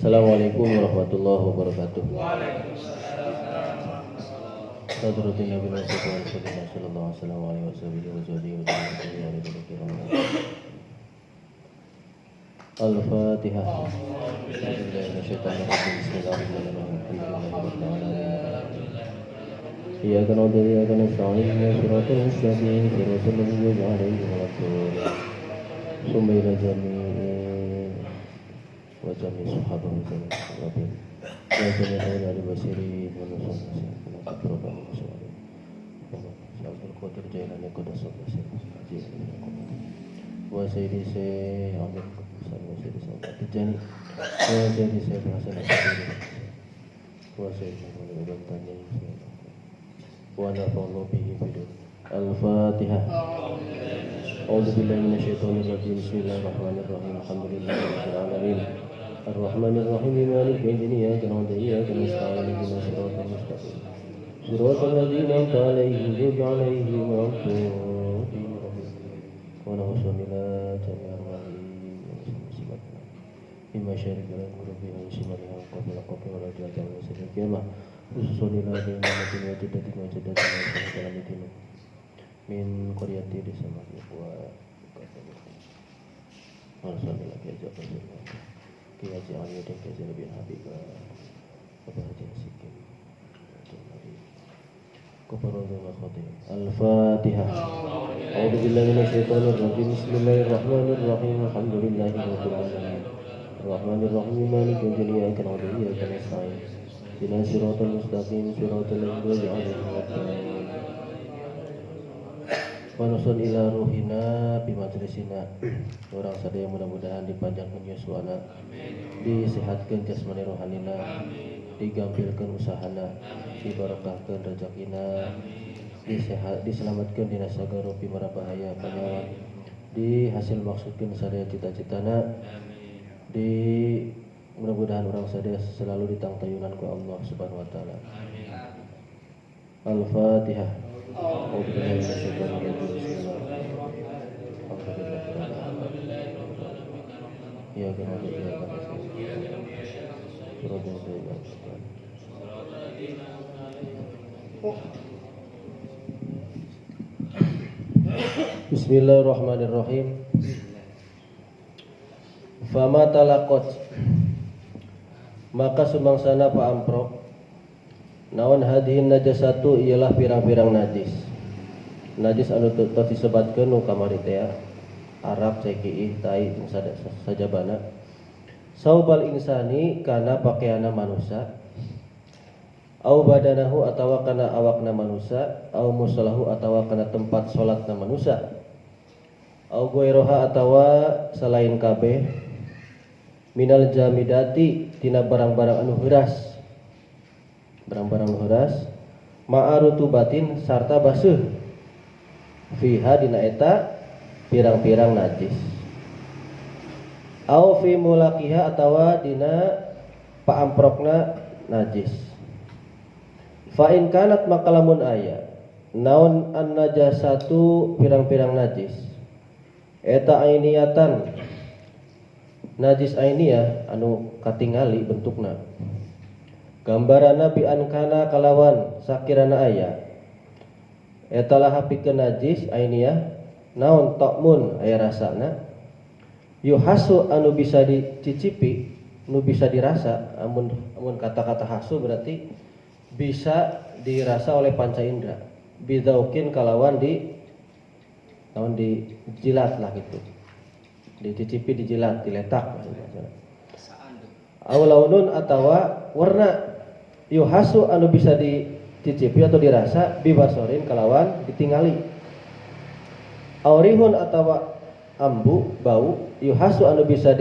Assalamualaikum warahmatullahi wabarakatuh. Hadratin Nabi Muhammad sallallahu alaihi wasallam. Al-Fatihah. Iyyaka na'budu wa iyyaka nasta'in. Shiratal mustaqim. Shiratal ladzina an'amta 'alaihim. Tsumma ila jami'in wa jami'i sahabati wasallam. Ya jami'al al-basirin wa nusul Abdul Qadir Jailani Qudusullah wa sayyidi Syekh Ahmad wa sayyidi Syekh Tijani wa sayyidi Syekh Hasan Al-Basri wa sayyidi Ibn Tani wa nafa'allahu bihi bidun. Al-Fatihah. A'udzu billahi minasyaitonir rajim. Bismillahirrahmanirrahim. Alhamdulillahirabbil alamin. Ar-Rahmanir Rahim. Maliki yaumiddin. Iyyaka na'budu wa iyyaka nasta'in. Ihdinas siratal mustaqim. Shiratal ladzina an'amta 'alaihim ghairil maghdubi 'alaihim wa nahshuru ila jami'il muslimin bima syarika lan qurbi wa simaliha qabla qabla wa rajatan wa sallallahu khususun ila jami'in wa jadatin wa jadatin wa jadatin min qaryati di samaki wa alhamdulillah ya jazakallahu kiya ja'alni dan kiya bin habib wa bahagia sikin Al-Fatihah. A'udzu billahi minasyaitonir rajim. Bismillahirrahmanirrahim. Alhamdulillahi rabbil alamin. Ar-Rahmanir Rahim. Maliki yaumiddin. Iyyaka na'budu wa iyyaka nasta'in. Ihdinas siratal mustaqim. Siratal ladzina an'amta 'alaihim. Wa nusul ila ruhina bi majlisina. Orang sadaya mudah-mudahan dipanjangkan yuswana. Disehatkan jasmani rohanina. Digampilkan usahana, dibarakahkan rezekina, diselamatkan dina sagara pi mara bahaya panyawa, dihasil maksudkeun sadaya cita-citana, di mudah-mudahan orang sadaya selalu ditangtayunan ku Allah Subhanahu wa taala. Al-Fatihah. Ya Bismillahirrahmanirrahim. Fama talaqat, maka sumangsana pa amprok naon hadihin najasatu ialah pirang-pirang najis. Najis anu teu disebatkeun nu kamari teh arak ceki tai sajabana. Saubal insani kana pakaiana manusia, au badanahu atawa kana awakna manusia, au musallahu atawa kana tempat salatna manusia, au goiroha atawa selain kabeh, minal jamidati tina barang-barang anu heuras, barang-barang anu heuras, ma'arutubatin sarta baseuh, fiha dina eta pirang-pirang najis. Au fi mulaqiha atawa dina paamprokna najis. Fa in kanat makalamun aya naon an najasatu pirang-pirang najis eta ainiyatan najis ainiyah anu katingali bentukna gambarana bi an kana kalawan sakirana aya eta laha pikeun najis ainiyah naon ta'mun aya rasana yuhasu anu bisa dicicipi, anu bisa dirasa. Amun kata-kata hasu berarti bisa dirasa oleh panca indera. Bidaukin kalawan naon dijilat lah gitu. Dicicipi, dijilat, diletak. Aw launun atawa warna yuhasu anu bisa dicicipi atau dirasa bibasorin kalawan ditingali. Aurihun atawa ambu bau yuhasu anu bisa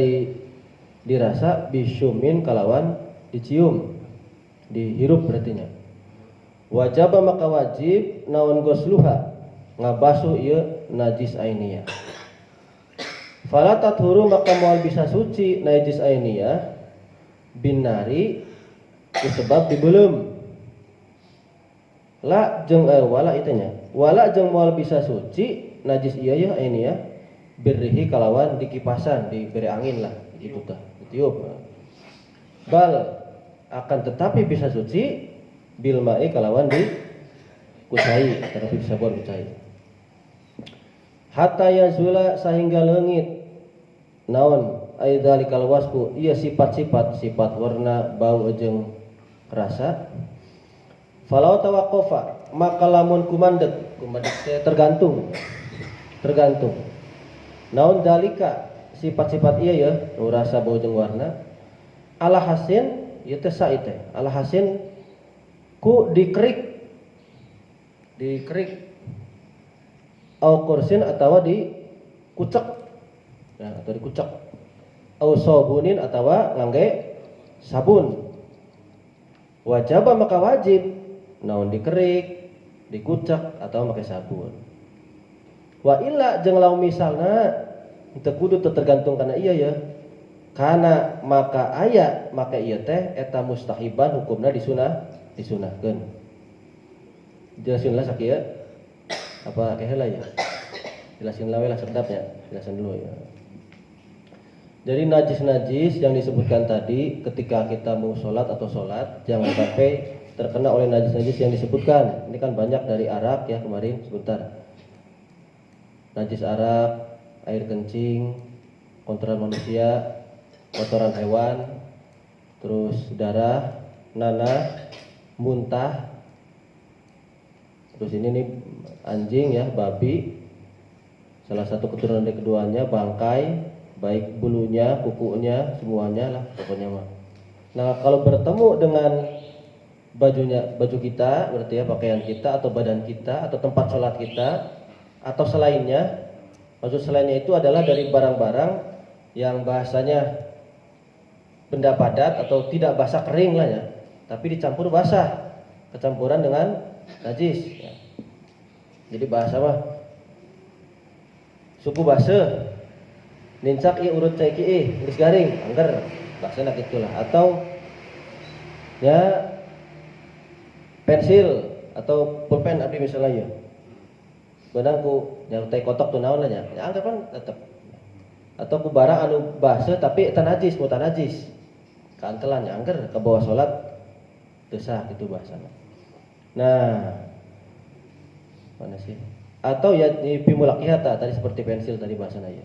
dirasa bisyumin kalawan dicium, dihirup berartinya. Wajaba maka wajib naon gosluha ngabasuh ieu najis ainiyah. Fala tathuru maka moal bisa suci najis ainiyah binari disebab dibelum. La jeung wala itanya. Wala jeung moal bisa suci najis iya ya ini ya birrihi kalawan di kipasan, diberi angin lah itu tah ditiup. Bal akan tetapi bisa suci bil ma'i kalawan di kucai atau di sabun kucai. Hatta yazula sehingga leungit naon aidzalikal wasfu ieu sifat warna bau jeung rasa. Falau tawaqqafa maka lamun kumandeg tergantung naon dalika sifat-sifat ieu ya nu rasa bau jeung warna ala hasin ieu teh sa teh ala hasin ku dikerik au kursin atawa dikucek nah, atau dikucek au sabunin atawa ngangge sabun wajib maka wajib naon dikerik dikucek atau pakai sabun. Wa illa jeung lamun misalna teu kudu tergantung kana ieu ya. Kana maka aya maka ieu teh eta mustahiban hukumna disunahkeun. Jelasin lah sakieu. Apa kaheula ya? Jelasin lah we lah sedapnya. Jelasin dulu ya. Jadi najis-najis yang disebutkan tadi ketika kita mau sholat atau sholat jangan sampai terkena oleh najis-najis yang disebutkan. Ini kan banyak dari arak ya kemarin sebentar. Najis arak, air kencing, kotoran manusia, kotoran hewan, terus darah, nanah, muntah. Terus ini nih anjing ya, babi. Salah satu keturunan dari keduanya bangkai, baik bulunya, kukunya, semuanya lah pokoknya mah. Nah, kalau bertemu dengan baju kita, berarti ya pakaian kita atau badan kita atau tempat sholat kita atau selainnya, maksud selainnya itu adalah dari barang-barang yang bahasanya benda padat atau tidak basah kering lah ya, tapi dicampur basah, kecampuran dengan najis ya. Jadi bahasa mah suku basah nincak ieu urut cai ki geus garing angger bahasana gitulah, atau ya pensil atau pulpen abdi misalnya ya beunang ku nyartai kotok tuh naon nya ya anggapan tetep atau ku barang anu baseuh tapi eta najis mutan najis kaantelan nya angger ka bawah salat teu sah kitu bahasana. Nah mana sih atau ya bimulakihata tadi seperti pensil tadi bahasana ya.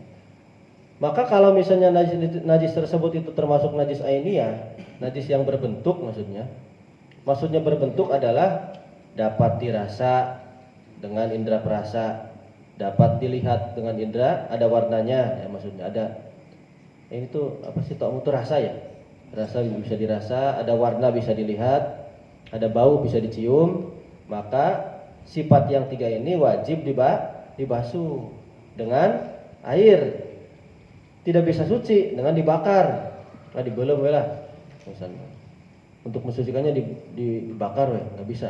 Maka kalau misalnya najis tersebut itu termasuk najis ainiyah, najis yang berbentuk maksudnya berbentuk adalah dapat dirasa dengan indera perasa, dapat dilihat dengan indera, ada warnanya ya maksudnya ada. Ini tuh apa sih ta'am itu rasa ya? Rasa bisa dirasa, ada warna bisa dilihat, ada bau bisa dicium, maka sifat yang tiga ini wajib dibasuh dengan air. Tidak bisa suci dengan dibakar. Nah dibelem we lah misalnya. Untuk mensucikannya dibakar we, enggak bisa.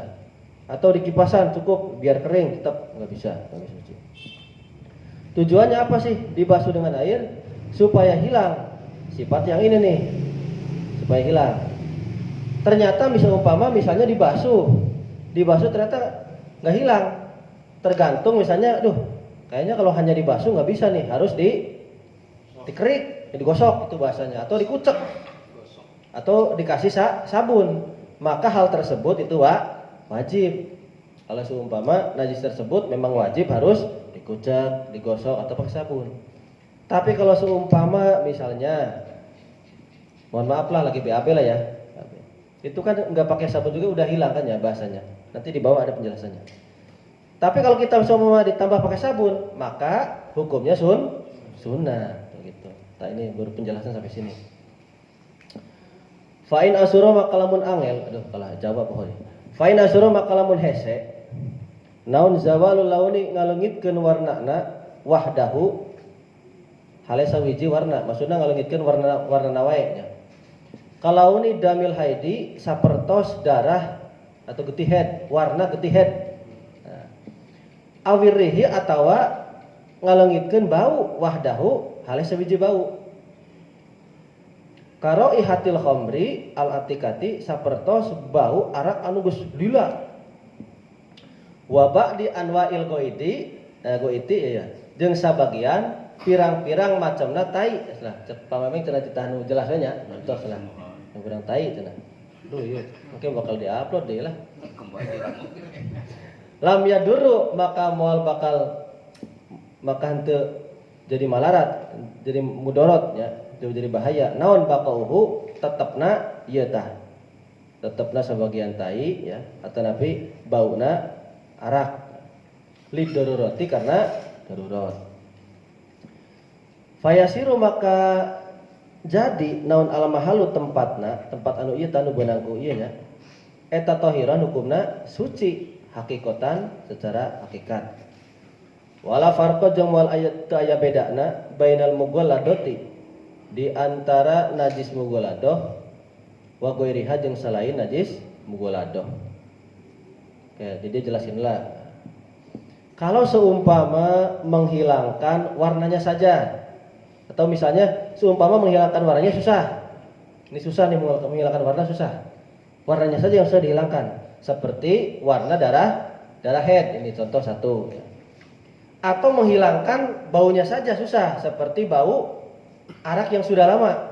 Atau di kipasan cukup biar kering tetap nggak bisa suci. Tujuannya apa sih dibasuh dengan air? Supaya hilang sifat yang ini nih, supaya hilang. Ternyata misalnya dibasuh ternyata nggak hilang. Tergantung misalnya, kayaknya kalau hanya dibasuh nggak bisa nih, harus dikerik, digosok itu bahasanya, atau dikucek, atau dikasih sabun. Maka hal tersebut itu wajib. Kalau seumpama najis tersebut memang wajib harus dikucek, digosok atau pakai sabun. Tapi kalau seumpama misalnya, mohon maaf lah lagi BAB lah ya, itu kan nggak pakai sabun juga udah hilang kan ya bahasanya. Nanti di bawah ada penjelasannya. Tapi kalau kita seumpama ditambah pakai sabun, maka hukumnya sunnah gitu. Nah ini baru penjelasan sampai sini. Fa'in asura makalamun angel, kalah jawab pokoknya. Fa'in asura makalamun hese, naun zawalul launi ngalengitkeun warnana wahdahu, hale sawiji warna, maksudna ngalengitkeun warna wae nya. Kalauni damil haidi sapertos darah atau getih head, warna getih head. Nah. Awirrihi atawa ngalengitkeun bau wahdahu, hale sawiji bau. Karo ihatil khamri al atikati sapertos bau arak anu geus lila. Wa ba'di anwa'il qaidi Go iti ya. Jeung sabagian pirang-pirang macamna tai. Lah, pamameng cenah ditanu jelasnya mantos lah. Yang kurang tai cenah. Duh ieu, mungkin bakal di-upload deh lah. Lam yadurru maka moal bakal maka henteu jadi malarat, jadi mudorot ya, jadi bahaya. Naon baqauhu tetepna ieu tah. Tetepna sebagian tai ya, atau nabi bauna arak. Lid darurati karena darurat. Fayasiru maka jadi naon alamahalu tempatna, tempat anu ieu tanu beunangku ieu nya. Eta tahiran hukumna suci hakikatan secara hakikat. Wala farqa jeung wal ayat teu aya bedana bainal mughalladati di antara najis mughalladah wa ghairiha jeung selain najis mughalladah. Oke, jadi jelasin lah. Kalau seumpama menghilangkan warnanya saja, atau misalnya seumpama menghilangkan warnanya susah. Ini susah nih menghilangkan warna susah. Warnanya saja yang susah dihilangkan. Seperti warna darah head, ini contoh satu. Atau menghilangkan baunya saja susah, seperti bau arak yang sudah lama.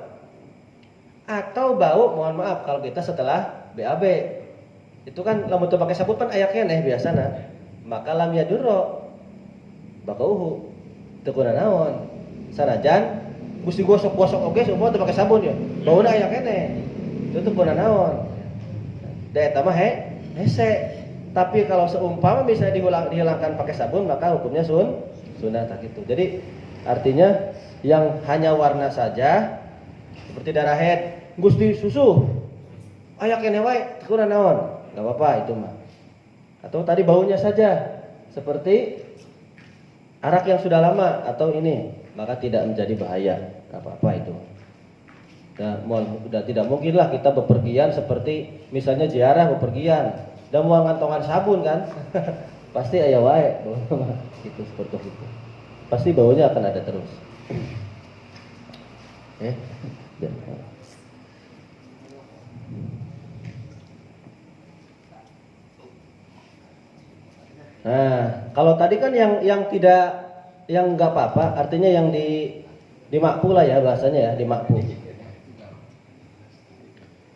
Atau bau, mohon maaf kalau kita setelah BAB. Itu kan lamun teu pakai sabun kan aya keneh biasana. Maka lam yadurro bakauhu teu kuna naon. Sanajan geus digosok-gosok oge supaya teu pakai sabun ya. Bauna aya keneh. Itu teu kuna naon. Da eta mah hese. Tapi kalau seumpama bisa dihilangkan pakai sabun maka hukumnya sunnah tak gitu. Jadi artinya yang hanya warna saja seperti darah head geus disusuh aya keneh wae teu kuna naon. Enggak apa-apa itu mah. Atau tadi baunya saja seperti arak yang sudah lama atau ini, maka tidak menjadi bahaya. Enggak apa-apa itu. Dan sudah tidak mungkinlah kita bepergian seperti misalnya ziarah bepergian dan mau ngantongan sabun kan. Pasti aya wae itu seperti itu. Pasti baunya akan ada terus. Nah, kalau tadi kan yang tidak, yang nggak apa-apa, artinya yang dimakfu lah ya bahasanya ya, dimakfu.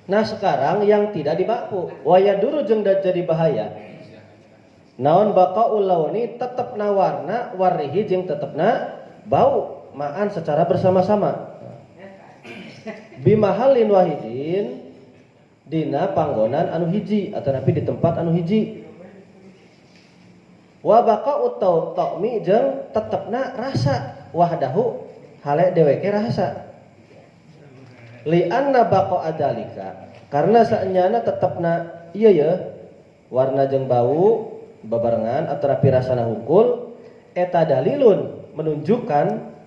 Nah sekarang yang tidak dimakfu, wayaduru jeung jadi bahaya. Naon baqaul launi tetepna warna warrihi jeung tetepna bau ma'an secara bersama-sama. Bimahalin wahidin dina panggonan anu hiji atau napi di tempat anu hiji. Wa baqa'ut ta'mi jeung tetepna rasa wahdahu hale deweke rasa. Li anna baqa adalika karena saenyana tetepna ieu ya warna jeung bau babarengan atau rapi rasana hukul eta dalilun menunjukkan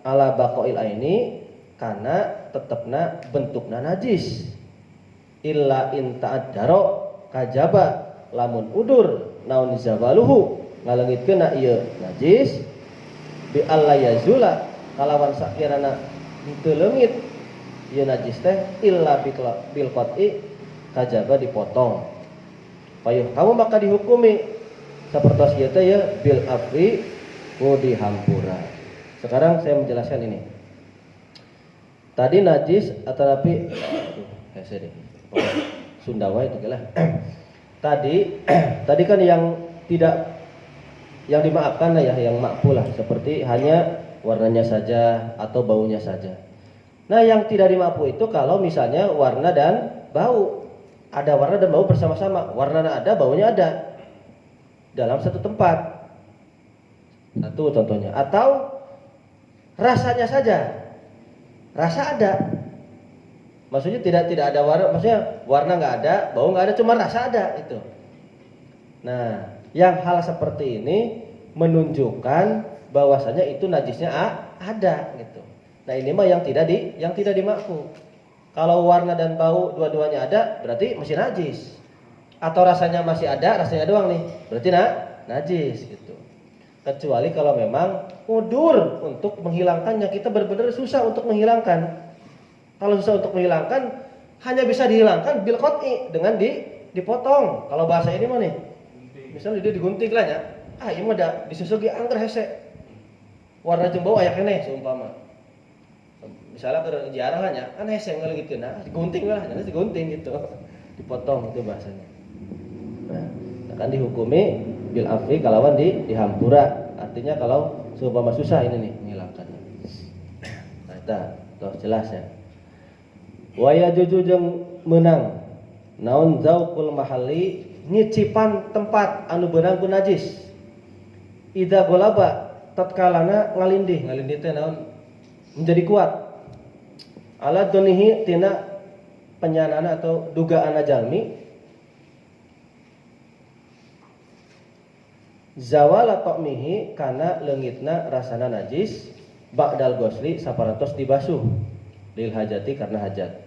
ala baqail aini kana tetepna bentukna najis illa in ta'addaro kajaba lamun udur naun zawaluhu ngalengitkeun ieu najis bi alla yazula kalawan sakirana henteu leungit ieu najis teh illa bil qat'i kajaba dipotong. Payuh kamu maka dihukumi sapertos ieu teh ya bil afwi ku dihampura. Sekarang saya menjelaskan ini. Tadi najis atau tapi hese deh. Sunda wae itu lah. Tadi kan yang tidak yang dimaafkan lah ya, yang makfu lah, seperti hanya warnanya saja atau baunya saja. Nah yang tidak dimakfu itu kalau misalnya warna dan bau, ada warna dan bau bersama-sama, warnanya ada, baunya ada dalam satu tempat. Satu contohnya. Atau rasanya saja, rasa ada, maksudnya tidak ada warna, maksudnya warna nggak ada, bau nggak ada, cuma rasa ada itu. Nah yang hal seperti ini menunjukkan bahwasanya itu najisnya ada gitu. Nah ini mah yang tidak dimakfu. Kalau warna dan bau dua-duanya ada berarti masih najis. Atau rasanya masih ada, rasanya doang nih, berarti najis gitu. Kecuali kalau memang udur untuk menghilangkannya, kita benar-benar susah untuk menghilangkan. Kalau susah untuk menghilangkan hanya bisa dihilangkan bil qat'i dengan dipotong. Kalau bahasa ini mah nih misalnya dia digunting lah ya, ieu mah da disusugi angker hese. Warna jeung bau aya keneh seumpama. Misalnya ke jarah lah nya, kan hese ngaleungitkeun digunting lah, nya digunting gitu. Dipotong itu bahasanya. Nah, akan dihukumi bil afwi kalawan dihampura. Artinya kalau seumpama susah ini nih ngilangkannya. Nah, eta toh jelas ya. Wa yajuju jeung meunang naon zauqul mahalli nyicipan tempat anu beunang ku najis. Ida golaba tatkalana ngalindih teh naon menjadi kuat. Ala donihi tina penyanana atau dugaan jalmi zawala ta'mihi kana leungitna rasana najis ba'dal ghusli saparantos dibasuh lil hajati karena hajat.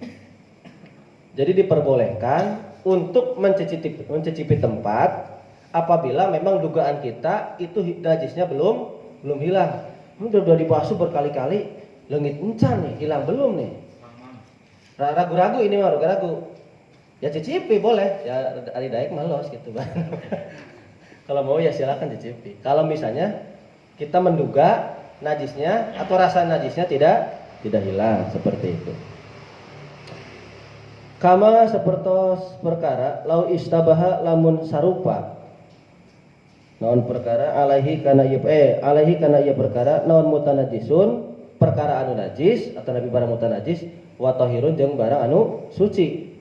Jadi diperbolehkan untuk mencicipi tempat apabila memang dugaan kita itu najisnya belum hilang. Udah dibasuh berkali-kali, leungit encan nih, hilang belum nih. Ragu-ragu ini mah ragu-ragu. Ya cicipi boleh, ya ari daek malos gitu Bang. Kalau mau ya silakan cicipi. Kalau misalnya kita menduga najisnya atau rasa najisnya tidak hilang seperti itu. Kama sepertos perkara lau istabaha lamun sarupa. Naon perkara alaihi kana ieu perkara naon mutanajisun perkara anu najis atau nabi barang mutanajis wa tahirun jeung barang anu suci.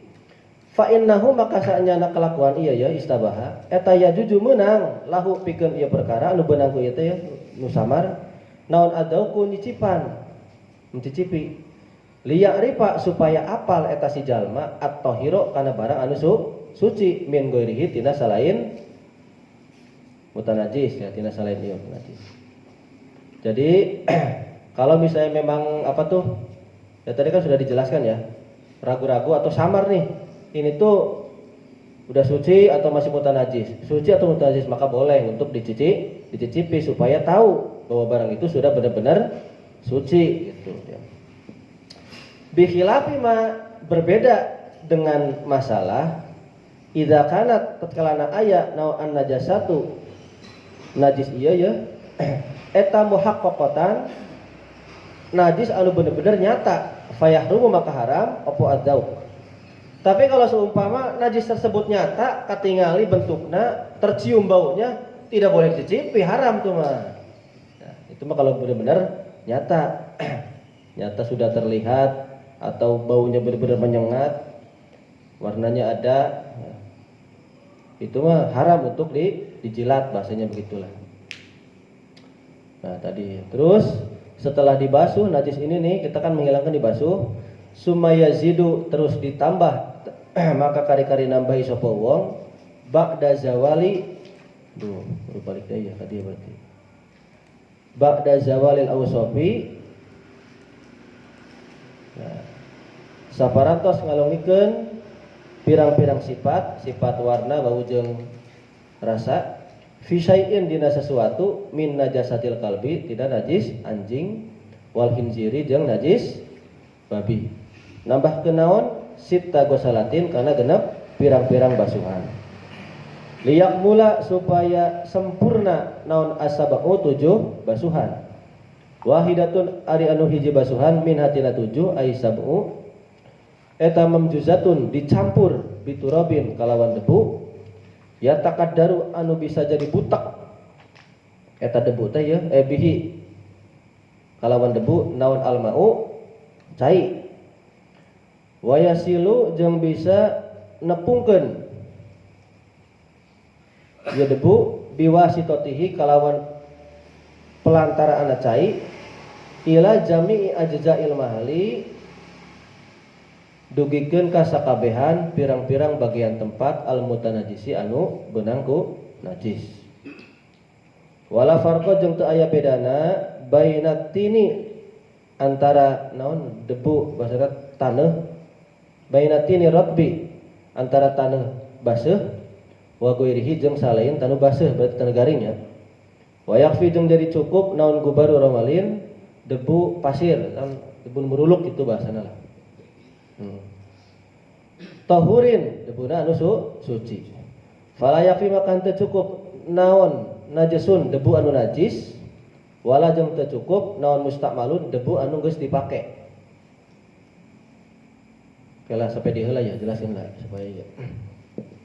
Fa innahu maka saenyana kelakuan ieu ya istabaha eta ya juju meunang lahu pikeun ieu perkara anu beunang ku ieu teh ya nu samar naon adau ku nyicipan mencicipi liya ripa supaya apal eta si jalma at-tahiro kana barang anu suci min ghairihi tina salain mutanajis ya tina salain ieu najis. Jadi kalau misalnya memang apa tuh ya tadi kan sudah dijelaskan ya ragu-ragu atau samar nih ini tuh udah suci atau masih mutanajis, suci atau mutanajis maka boleh untuk dicicipi supaya tahu bahwa barang itu sudah benar-benar suci gitu ya. Bikhilafi ma berbeda dengan masalah idza kanat tatkalana aya naon najasatu najis ieu ya eta muhaqqaqatan najis anu bener-bener nyata fayahrumu maka haram opo adzauq. Tapi kalau seumpama najis tersebut nyata katingali bentukna tercium baunya tidak boleh dicicipi haram tuh mah. Nah, itu mah kalau benar-benar nyata nyata sudah terlihat atau baunya benar-benar menyengat warnanya ada itu mah haram untuk dijilat bahasanya begitulah. Nah tadi terus setelah dibasuh najis ini nih kita kan menghilangkan dibasuh sumayazidu terus ditambah maka kari-kari nambahi sapa wong ba'da zawali baru balik deh ya tadi berarti ba'da zawalil awsafi. Nah saparantos ngalongikeun pirang-pirang sifat warna bau jeung rasa fi syai'in dina sesuatu min najasatil qalbi tidak najis anjing wal khinziri jeung najis babi. Nambah kenaon sita gosalatin karena genep pirang-pirang basuhan. Liyak mula supaya sempurna naon asabau 7 basuhan. Wahidatun ari anu hiji basuhan min hatina 7 ai sab'u eta mamjuzatun dicampur biturabin kalawan debu ya takaddaru anu bisa jadi butak eta debu teh ya bihi kalawan debu naon almau cai wayasilu jeung bisa nepungkeun ya debu biwasitotihi kalawan pelantaraan cai ila jami'i ajza'il mahali dugikeun ka sakabehan pirang-pirang bagian tempat al mutanajisi anu beunang ku najis. Wala farqa jeung teu aya bedana bainatini antara naon debu bahasa taneuh bainatini ratbi antara taneuh baseuh wa ghairihi jeung salain taneuh baseuh berarti taneuh garing ya. Wa yakfi jeung jadi cukup naon gubaru ramalin debu pasir kan debu muruluk itu bahasana lah. Tahurin debuna anu suci. Fala yakfi maka henteu cukup naon najasun debu anu najis, wala jeung teu cukup naon mustakmalun debu anu geus dipake. Okelah sampai diheula ya, jelasin lah supaya ya.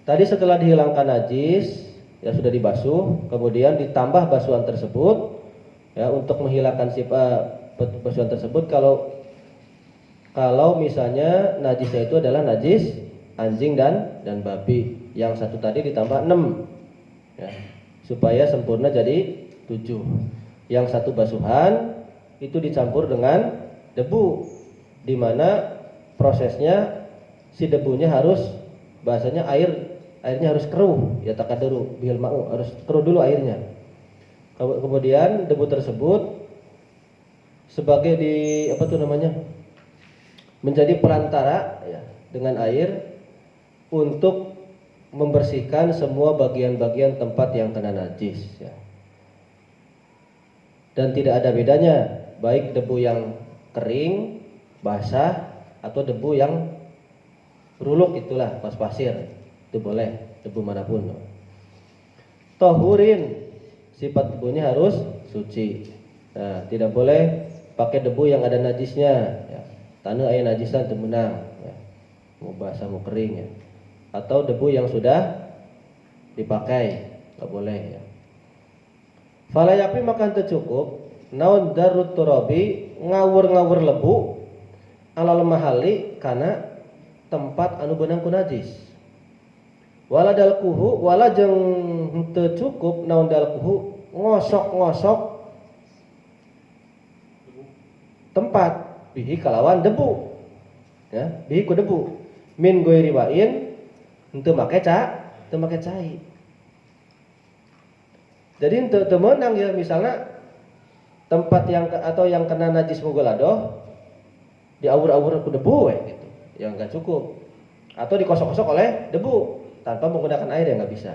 Tadi setelah dihilangkan najis, ya sudah dibasuh, kemudian ditambah basuhan tersebut ya untuk menghilangkan sifat basuhan tersebut kalau misalnya najisnya itu adalah najis anjing dan babi. Yang satu tadi ditambah 6 ya, supaya sempurna jadi 7. Yang satu basuhan itu dicampur dengan debu, di mana prosesnya si debunya harus bahasanya airnya harus keruh ya, takaduru bil ma'u, harus keruh dulu airnya. Kemudian debu tersebut sebagai menjadi perantara ya, dengan air untuk membersihkan semua bagian-bagian tempat yang kena najis ya. Dan tidak ada bedanya baik debu yang kering, basah atau debu yang ruluk, itulah pas pasir, itu boleh debu manapun. Tohurin, sifat debunya harus suci. Nah, tidak boleh pakai debu yang ada najisnya ya. Tanah aya najisan teu meunang ya. Mau basah mau kering ya. Atau debu yang sudah dipakai, enggak boleh ya. Fala yakfi maka teu cukup naon darut turabi ngawur-ngawur lebu alal mahali kana tempat anu beunang ku najis. Wala dalkuhu wala jeung teu cukup naon dalkuhu ngosok-ngosok tempat bihi kalawan debu ya, bihi ku debu min goiri wain henteu make cai. Jadi henteu meunang ya, misalnya tempat yang kena najis mugoladoh diawur-awur ku debu gitu, yang enggak cukup. Atau dikosok-kosok oleh debu tanpa menggunakan air, yang enggak bisa.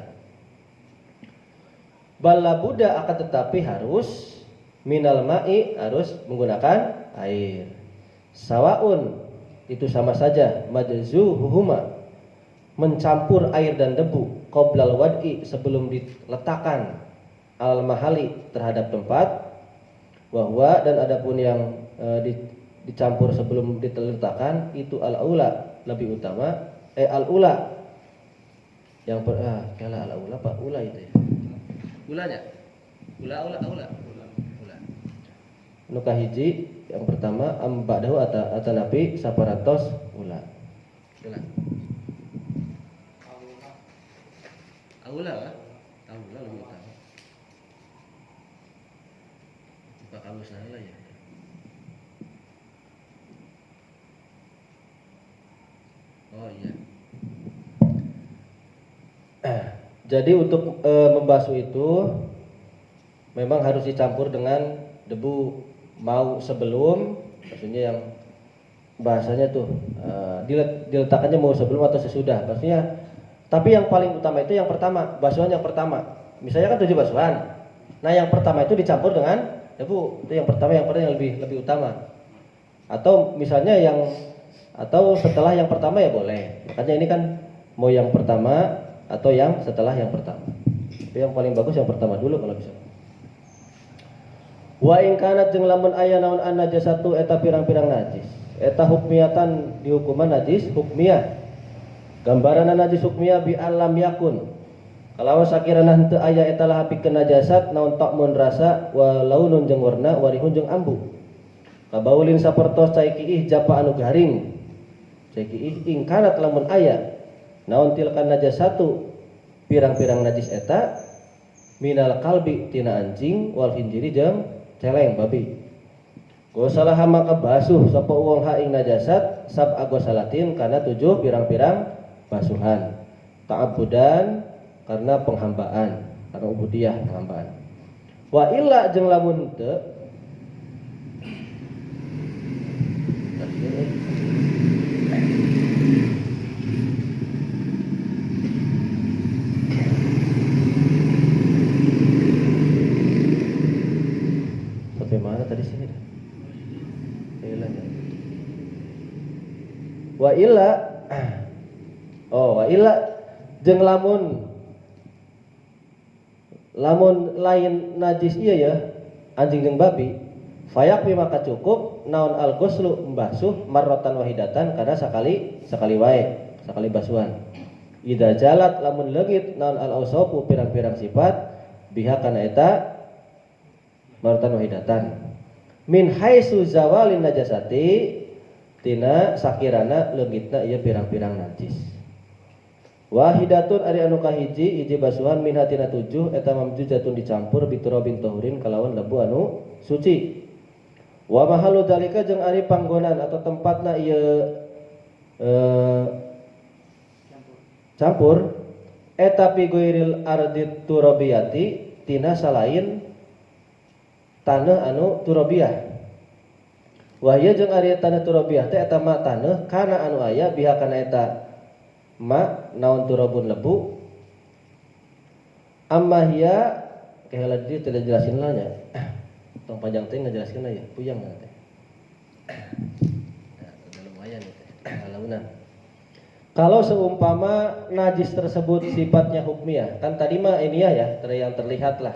Bala buddha akan tetapi harus minal ma'i, harus menggunakan air. Sawaun, itu sama saja, majzuhuhuma, mencampur air dan debu qoblal wad'i, sebelum diletakkan al mahali, terhadap tempat, wahwa, dan adapun yang dicampur sebelum diletakkan itu al aula, lebih utama, al ula yang kala al aula Pak, ula itu ya, ulanya ula nu kahiji yang pertama ambadahu atanapi saparantos ula. Aula lebih utama. Pak kamu salah ya. Oh iya. Jadi untuk membasuh itu memang harus dicampur dengan debu, mau sebelum, maksudnya yang bahasanya tuh diletakkannya mau sebelum atau sesudah, maksudnya. Tapi yang paling utama itu yang pertama, basuhan yang pertama. Misalnya kan 7 basuhan. Nah, yang pertama itu dicampur dengan debu. Itu yang pertama, yang lebih utama. Atau misalnya atau setelah yang pertama ya boleh. Makanya ini kan mau yang pertama atau yang setelah yang pertama. Tapi yang paling bagus yang pertama dulu kalau bisa. Wa in kanat jeung lamun aya naon an najasatu eta pirang-pirang najis. Eta hukmiyatan dihukuman najis hukmiyah. Gambaran najis hukmiyah bi alam yakun. Kalau sakirana henteu aya eta lah pikeun najasat naon ta'mun rasa wa launun jeung warna warihun jeung ambu. Kabaulin sapertos cai kiih japa anu garing. Cai kiih ing kanat lamun aya naon tilkan najasatu pirang-pirang najis eta minal kalbi tina anjing wal hinjiri jeung celeng babi. Gosalah maka basuh sapa uang ha ing najasat sab agosalatin kana 7 pirang-pirang basuhan. Ta'abudan karena penghambaan, karena ubudiyah penghambaan. Wa illa jeung lamun teu sampai mana tadi sini dah? Hilang ya. Wa illa jeung lamun Lamun lain najis iya ya anjing jeung babi, fayakfi maka cukup naon al-ghuslu membasuh marratan wahidatan karena sekali wae, sekali basuhan. Idza jalat lamun leungit naon al-ausafu pirang-pirang sifat biha kana eta marratan wahidatan. Min haitsu zawalin najasati tina sakirana leungitna ieu pirang-pirang najis. Wahidatun ari anu kahiji hiji basuhan min hatina 7 eta mamjujatun dicampur biturabin tahurin kalawan lebu anu suci. Wa mahalu dalika jeung ari panggonan atau tempatna ieu campur eta pi ghairil ardi turabiyati tina salain tanah anu turabiyah. Wa ieu jeung ari tanah turabiyah teh eta ma tanah kana anu aya biha kana eta ma naon turabun lebu amma hiya kaheula di tidak jelasin lah nya tong panjang teh ngajelaskeun aya puyang teh nah lumayan teh alaunan kalau seumpama najis tersebut sifatnya hukmiyah kan tadi mah ini ya yang terlihat lah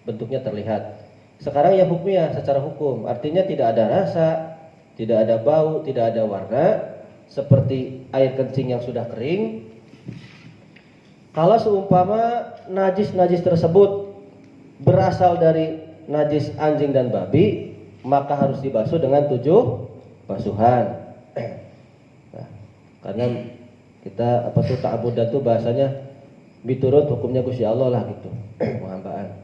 bentuknya terlihat sekarang yang hukmiyah secara hukum artinya tidak ada rasa tidak ada bau tidak ada warna seperti air kencing yang sudah kering. Kalau seumpama najis-najis tersebut berasal dari najis anjing dan babi, maka harus dibasuh dengan 7 basuhan. Nah, karena kita ta'abudan itu bahasanya biturut hukumnya Gusti Allah lah gitu, penghambaan.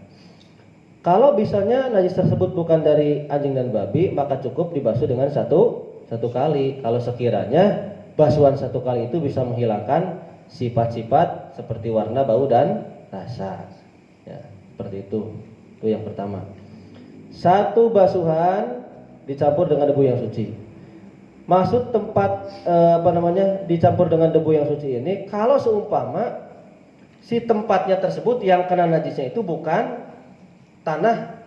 Kalau misalnya najis tersebut bukan dari anjing dan babi, maka cukup dibasuh dengan satu kali. Kalau sekiranya basuhan 1 kali itu bisa menghilangkan sifat-sifat seperti warna, bau dan rasa. Ya, seperti itu. Itu yang pertama. 1 basuhan dicampur dengan debu yang suci. Maksud tempat dicampur dengan debu yang suci ini kalau seumpama si tempatnya tersebut yang kena najisnya itu bukan tanah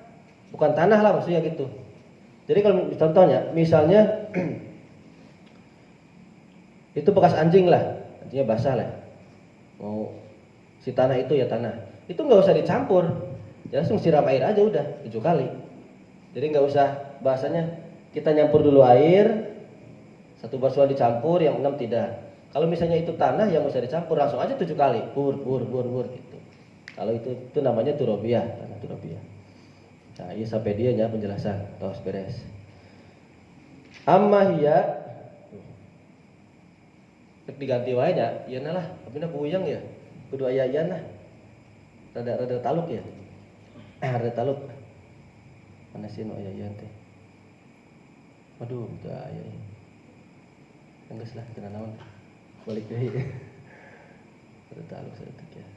lah maksudnya gitu. Jadi kalau contohnya misalnya itu bekas anjing lah, anjingnya basah lah. Mau si tanah itu ya tanah. Itu nggak usah dicampur, langsung siram air aja udah 7 kali. Jadi nggak usah bahasanya kita nyampur dulu air, 1 basuhan dicampur, yang 6 tidak. Kalau misalnya itu tanah yang usah dicampur langsung aja 7 kali, bur gitu. Kalau itu namanya turabiyah, tanah turabiyah. Nah, iya sampai dia nya penjelasan, tos beres. Amma hiya diganti wae nya, ieu lah, tapi na puyeng ya. Kudu aya ieu nah. Rada taluk ya. Rada taluk. Mana sih nu aya ieu teh? Waduh, teu aya. Enggeus lah cenah naon. Balik deui. Rada taluk saeutik ya.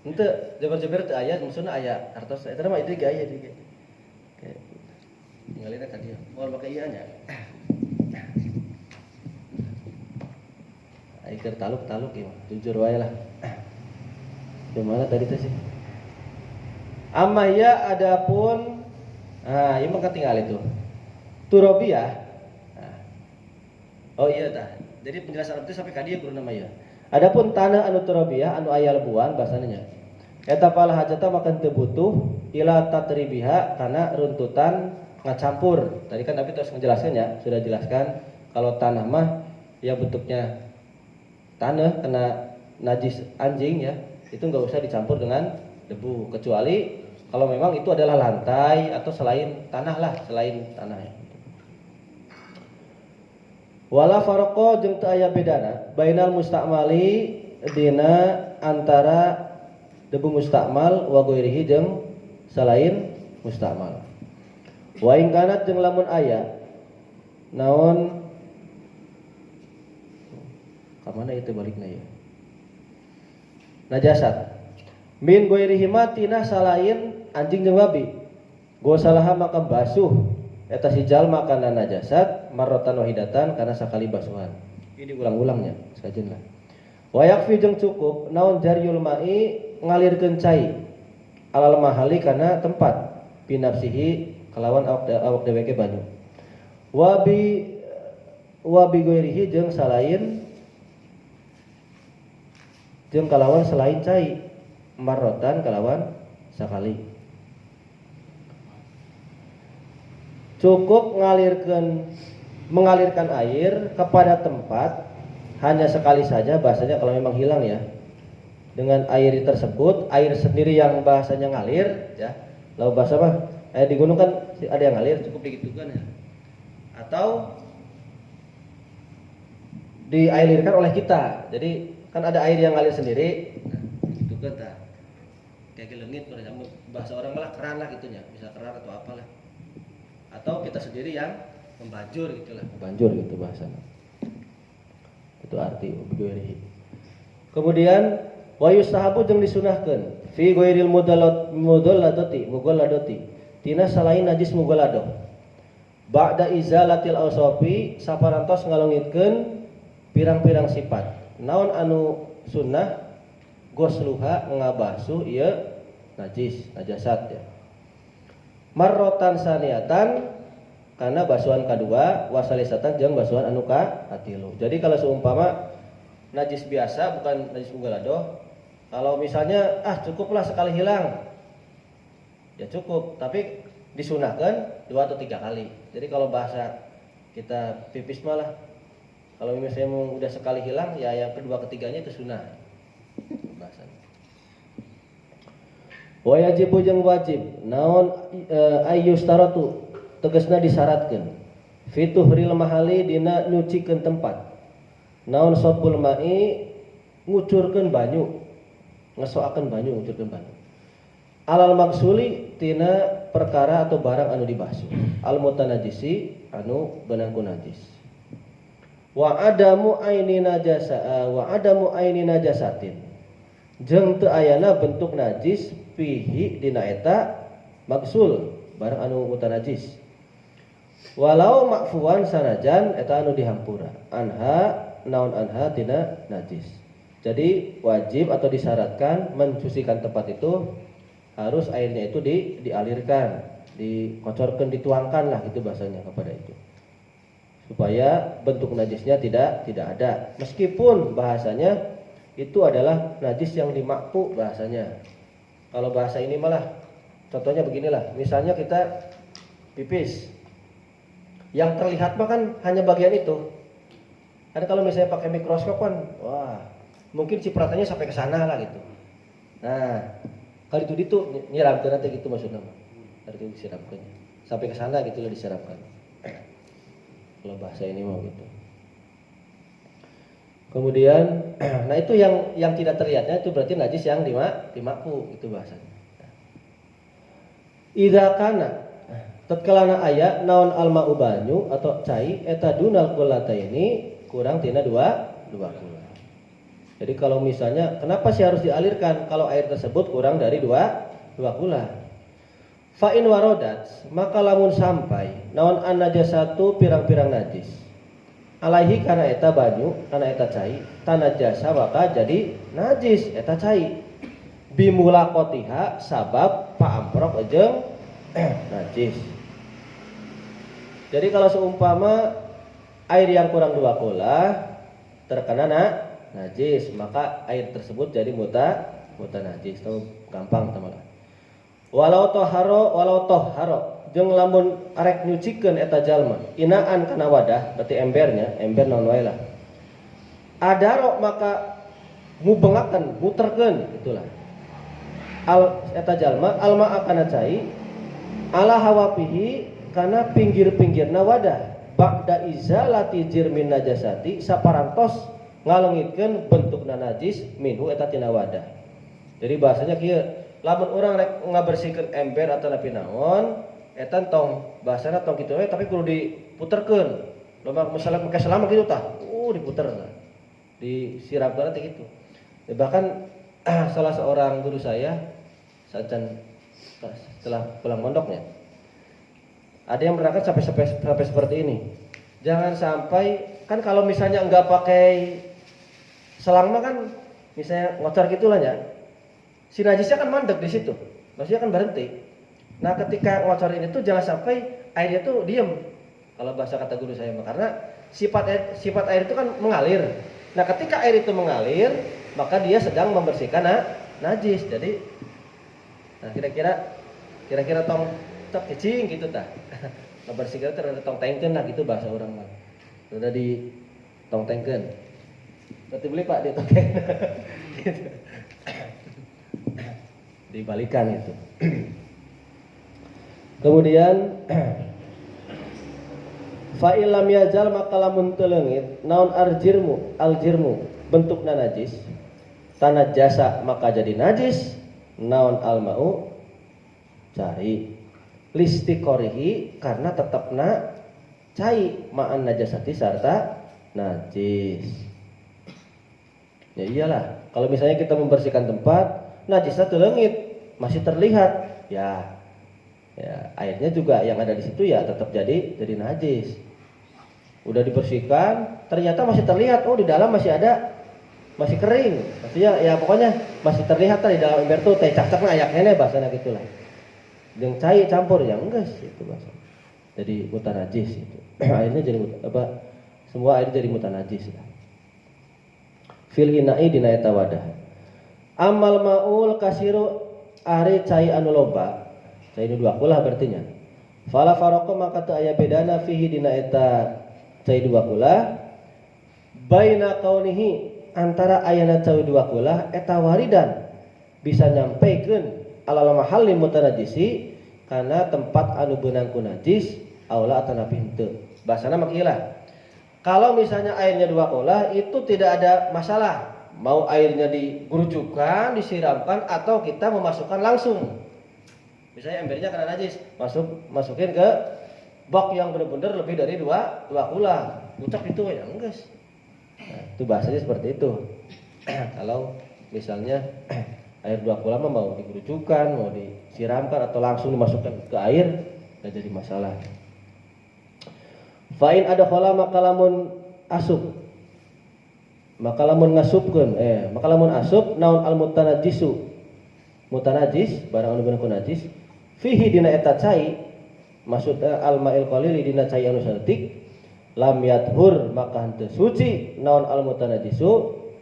Ente jabar-jabar teu aya, maksudna aya artos eta mah itu ge aya di. Kayak tinggalina ka dieu. Moal make ieu nya. Ai keur taluk-taluk ieu, jujur wae lah. Di mana tadi teh sih? Amma ya adapun ieu mah katinggal itu. Turabiyah. Nah. Oh iya tah. Jadi penjelasan itu sampai ka dieu guru nama ieu. Adapun tanah anu turabiyah anu aya lebuan bahasanya eta pala hajata makan teu butuh ila tatribiha kana runtutan ngacampur. Tadi kan tapi terus ngejelasannya sudah jelaskan kalau tanah mah yang bentuknya tanah kena najis anjing ya, itu enggak usah dicampur dengan debu kecuali kalau memang itu adalah lantai atau selain tanah lah, selain tanah ya. Wala farqa jeung teu aya bedana bainal mustakmali dina antara debu mustakmal wa ghairihi jeung selain mustakmal. Wa in kanat jeung lamun aya naon ka mana itu balikna ya. Najasat min ghairihi matina salain anjing jeung babi. Gosalaha maka basuh eta si jalma kana najasat marratan wahidatan karena sakali basuhan. Ini ulang-ulangnya sajeun lah. Wa yakfi jeung cukup naon jaryul mai ngalirkeun cai alal mahali kana tempat binafsihi kalawan awak dewe ge banyu. Wa bi ghairihi jeung salain jeung kalawan selain cai, marrotan kalawan sakali. Cukup mengalirkan air kepada tempat hanya sekali saja, bahasanya kalau memang hilang ya. Dengan air tersebut, air sendiri yang bahasanya ngalir ya. Lalu bahasa mah air di gunung kan ada yang ngalir, cukup digitukan ya. Atau dialirkan oleh kita. Jadi kan ada air yang ngalir sendiri. Nah, gitu kan ta. Kayak gelengit bahasa orang malah keran lah gitunya, bisa keran atau apalah. Atau kita sendiri yang membanjur gitulah, membanjur gitu bahasanya. Itu arti ubigwirihi. Kemudian wa yustahabu jeung disunahkeun fi ghairil mughalladati tina salain najis mughalladah ba'da izalatil awsafi saparantos ngalongitkeun pirang-pirang sifat. Naon anu sunnah gosluha ngabahsu ieu najasat ya. Marrotan saniatan karena basuhan kedua, wasalisatan jeung basuhan anu katilu. Jadi kalau seumpama najis biasa bukan najis mughalladah, kalau misalnya cukuplah sekali hilang, ya cukup. Tapi disunahkan 2 atau 3 kali. Jadi kalau bahasa kita pipis malah, kalau misalnya udah sekali hilang, ya yang kedua ketiganya itu sunnah. Bahasanya. Wa yajibu jeung wajib naon ayyustaratu tegasna disyaratkeun fituhril mahali dina nyucikeun tempat naon sabul mai ngucurkeun banyu ngesoakeun banyu ngucurkeun banyu alal maksuli tina perkara atau barang anu dibasuh al mutanajisi anu beunang ku najis wa adamu aini najasatin jeung teu ayana bentuk najis fihi dina eta maksul barang anu mutanajis walau makfuan sanajan eta anu dihampura naon anha tina najis. Jadi wajib atau disyaratkan mencucikan tempat itu harus airnya itu dialirkan, dikocorkan, dituangkan lah itu bahasanya kepada itu. Supaya bentuk najisnya tidak ada. Meskipun bahasanya itu adalah najis yang dimakfu bahasanya. Kalau bahasa ini malah contohnya beginilah. Misalnya kita pipis, yang terlihat mah kan hanya bagian itu. Kan kalau misalnya pakai mikroskop kan, wah, mungkin cipratannya sampai ke sana lah gitu. Nah, kalau itu nyiramkeun nanti gitu maksudnya mah. Hari itu disiramkeun. Sampai ke sana gitu lah disiramkan. Kalau bahasa ini mau gitu. Kemudian, nah itu yang tidak terlihatnya itu berarti najis yang dimakfu itu bahasanya. Idza kana tatkala aya naon alma banyu atau cai eta dunal qulataini kurang tina 2 kula. Jadi kalau misalnya kenapa sih harus dialirkan kalau air tersebut kurang dari 2 kula? Fa in waradat maka lamun sampai naon an najasatu pirang-pirang najis. Alaihi kana eta banyu kana eta cai tanajasa maka jadi najis eta cai. Bimulaqatiha sabab paamprok jeung najis. Jadi kalau seumpama air yang kurang 2 kula terkena najis, maka air tersebut jadi mutanajis. Itu gampang teman-teman. Walau toharo jeung lamun arek nyucikeun eta jalma inaan kana wadah berarti ember naon wae lah. Adaro maka ngubengakeun muterkeun itulah. Eta jalma alma akana cai ala hawapihi kana pinggir-pinggirna wadah ba'da izalati jirmin najasati saparantos ngalengitkeun bentukna najis minhu eta tina wadah. Jadi bahasanya kieu lamun urang rek ngabersihkeun ember atau napi naon eta tong bahasana tong kitu we tapi kudu diputerkeun. Loba misalnya make selama kitu tah diputer disiramkeun teh kitu. Bahkan salah seorang guru saya setelah pulang mondoknya ada yang menerangkan sampai seperti ini. Jangan sampai kan kalau misalnya enggak pakai selang mah kan misalnya ngocor gitulah ya. Si najisnya kan mandek di situ. Maksudnya kan berhenti. Nah, ketika ngocorin itu jangan sampai airnya tuh diem. Kalau bahasa kata guru saya karena sifat air itu kan mengalir. Nah, ketika air itu mengalir maka dia sedang membersihkan najis. Jadi nah kira-kira tong tok kecing gitu tah. Membersihkan terus tong tengkeun lah gitu bahasa orang mah. Udah di tong tengkeun. Berarti beli Pak di tong tengkeun. Gitu. Dibalikan itu. Kemudian fa illam yajal maka lamun teu leungit naon aljirmu bentukna najis tanah jasa maka jadi najis naon almau cai listiqorihi karena tetapna cai ma'an najasati sarta najis. Ya iyalah kalau misalnya kita membersihkan tempat najisnya teu leungit masih terlihat ya airnya juga yang ada di situ ya tetap jadi najis. Udah dibersihkan ternyata masih terlihat di dalam masih kering. Maksudnya ya pokoknya masih terlihat di dalam ember tuh teh cacak na ayak nene bahasana gitulah. Jeung cai campur ya enggak itu bahasa. Jadi mutanajis itu. Airnya jadi semua air jadi mutanajis ya. Fil ina'i dina eta wadah. Amal maul kasiru ari cai anu loba. Cai nu dua kulah berarti nya. Fala faraqo maka teu aya bedana fihi dina eta cai dua kulah baina kaunihi antara ayana cai dua kulah eta waridan bisa nyampaikeun alal mahalli mutanajisi kana tempat anu beunang ku najis aula atanapi henteu. Bahasana mah kieu lah. Kalau misalnya airnya dua kulah itu tidak ada masalah. Mau airnya digurujukan, disiramkan atau kita memasukkan langsung. Misalnya embernya kena najis, masukin ke bak yang benar-benar lebih dari dua kulah. Ucap itu ya enggak. Nah, itu bahasanya seperti itu. Kalau misalnya air dua kulah mau digurujukan, mau disiramkan atau langsung dimasukkan ke air, enggak jadi masalah. Fa'in ada khala makalamun asub. Makalamun ngasubkeun, makalamun asub naun al mutanajisu. Mutanajis barang anu beunang ku najis fihi dina eta cai maksudna al ma'il qalili dina cai anu saeutik lam yathur maka henteu suci naon al mutanajisu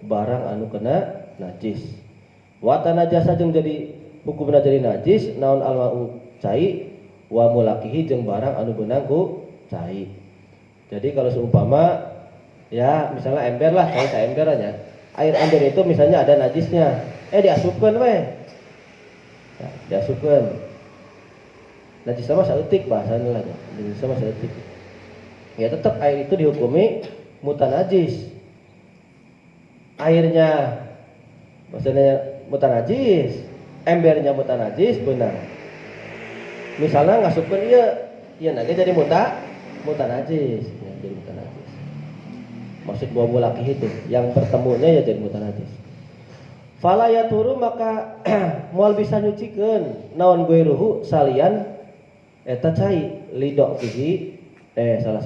barang anu kena najis. Wa tanajasa jeung jadi hukumna jadi najis naon al ma'u cai wa mulakihi jeung barang anu beunang ku cai. Jadi kalau seumpama ya misalnya ember lah, cai ember aja. Air ember itu misalnya ada najisnya. Diasupkeun we. Ya, diasupkeun. Najis sama saeutik bahasana lah. Najis sama saeutik. Ya tetap air itu dihukumi mutanajis. Airnya maksudnya mutanajis, embernya mutanajis benar. Misalnya ngasupkeun ieu nage jadi mutanajis, ya, jadi mutanajis. Maksud buah laki itu yang bertemunya ya jadi mutanajis. Fala yaturu maka moal bisa nyucikeun naon gueruhu salian eta cai lidok fihi salah.